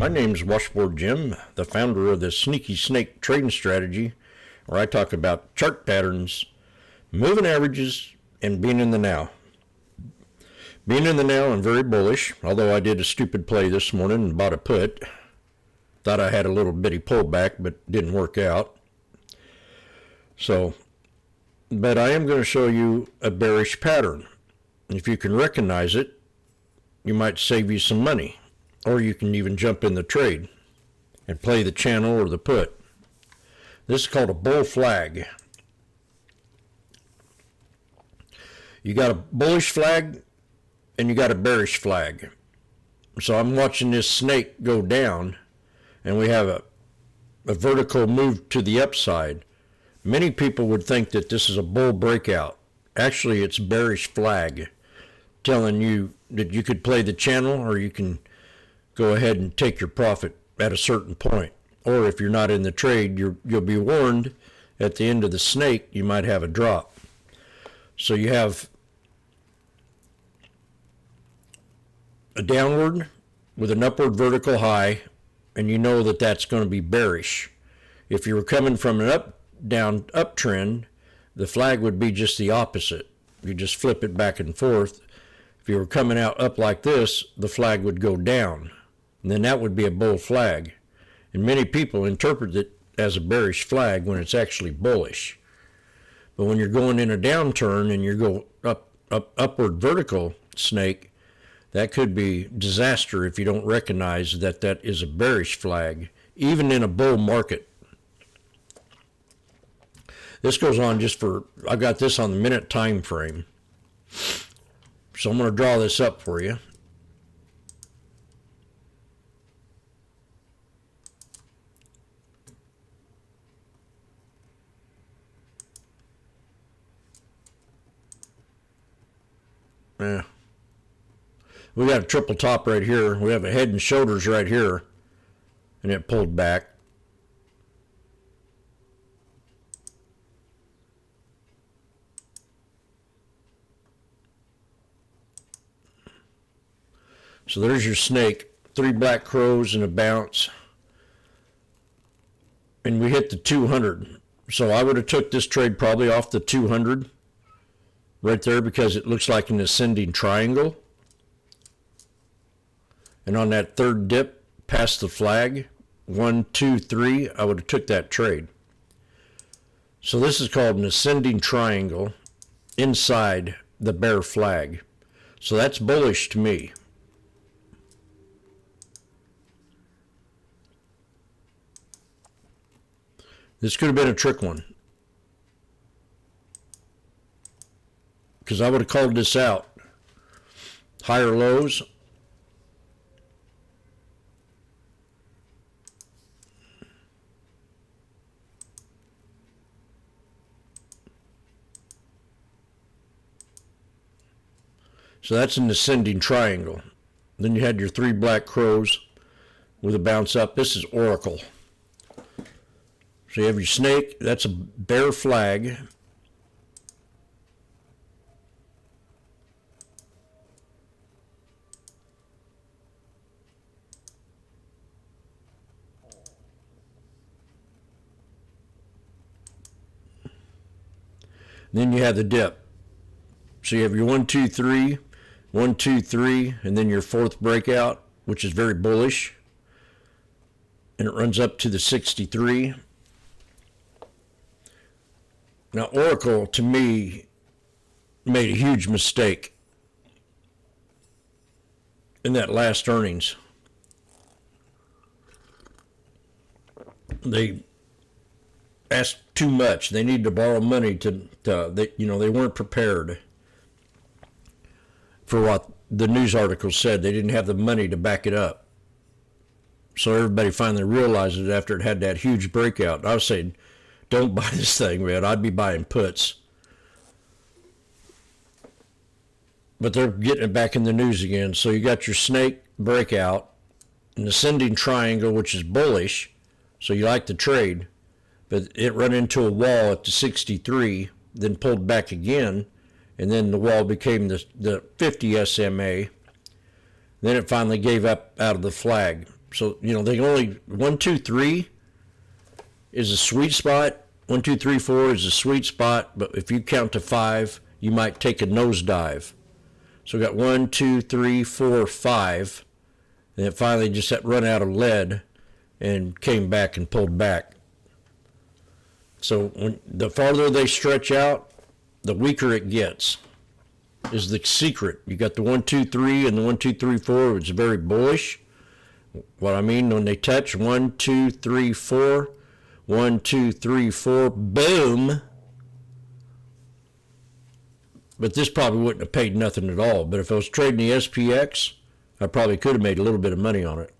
My name's Washboardjim, the founder of the Sneaky Snake trading strategy, where I talk about chart patterns, moving averages, and being in the now. Being in the now, I'm very bullish, although I did a stupid play this morning and bought a put. Thought I had a little bitty pullback, but didn't work out. But I am going to show you a bearish pattern. If you can recognize it, you might save you some money. Or you can even jump in the trade and play the channel or the put. This is called a bull flag. You got a bullish flag and you got a bearish flag. So I'm watching this snake go down, and we have a vertical move to the upside. Many people would think that this is a bull breakout. Actually, it's bearish flag, telling you that you could play the channel or you can go ahead and take your profit at a certain point. Or if you're not in the trade, you'll be warned at the end of the snake you might have a drop. So you have a downward with an upward vertical high, and you know that that's going to be bearish. If you were coming from an uptrend, the flag would be just the opposite. You just flip it back and forth. If you were coming out up like this, the flag would go down. And then that would be a bull flag. And many people interpret it as a bearish flag when it's actually bullish. But when you're going in a downturn and you go upward vertical snake, that could be disaster if you don't recognize that that is a bearish flag, even in a bull market. This goes on I got this on the minute time frame. So I'm going to draw this up for you. Yeah. We got a triple top right here. We have a head and shoulders right here, and it pulled back. So there's your snake, 3 black crows and a bounce. And we hit the 200. So I would have took this trade probably off the 200 right there, because it looks like an ascending triangle. And on that third dip past the flag, 1, 2, 3, I would have took that trade. So this is called an ascending triangle inside the bear flag. So that's bullish to me. This could have been a trick one, because I would have called this out. Higher lows. So that's an ascending triangle. Then you had your 3 black crows with a bounce up. This is ORCL. So you have your snake, that's a bear flag. Then you have the dip. So you have your 1, 2, 3, 1, 2, 3, and then your 4th breakout, which is very bullish. And it runs up to the 63. Now, ORCL, to me, made a huge mistake in that last earnings. They asked too much. They needed to borrow money they weren't prepared for what the news article said. They didn't have the money to back it up. So everybody finally realized it after it had that huge breakout. I was saying, don't buy this thing, man. I'd be buying puts. But they're getting it back in the news again. So you got your snake breakout, an ascending triangle, which is bullish. So you like the trade. But it ran into a wall at the 63, then pulled back again. And then the wall became the 50 SMA. Then it finally gave up out of the flag. So, they only 1, 2, 3 is a sweet spot. 1, 2, 3, 4 is a sweet spot, but if you count to 5, you might take a nosedive. So we got 1, 2, 3, 4, 5, and it finally just had run out of lead and came back and pulled back. So the farther they stretch out, the weaker it gets. Is the secret. You got the 1, 2, 3 and the 1, 2, 3, 4. It's very bullish. What I mean, when they touch 1, 2, 3, 4, 1, 2, 3, 4, boom. But this probably wouldn't have paid nothing at all. But if I was trading the SPX, I probably could have made a little bit of money on it.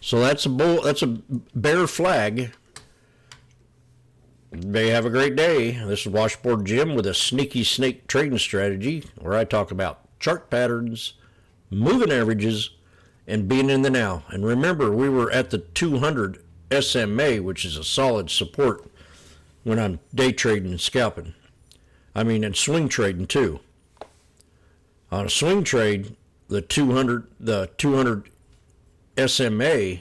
So that's a bear flag. May have a great day. This is Washboard Jim with a sneaky snake trading strategy where I talk about chart patterns, moving averages, and being in the now. And remember, we were at the 200 SMA, which is a solid support when I'm day trading and scalping. I mean, and swing trading too. On a swing trade, the 200 SMA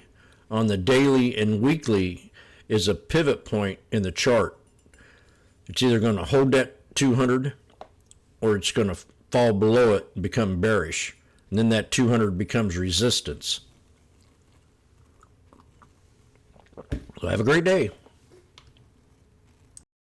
on the daily and weekly is a pivot point in the chart. It's either going to hold that 200 or it's going to fall below it and become bearish. And then that 200 becomes resistance. So have a great day.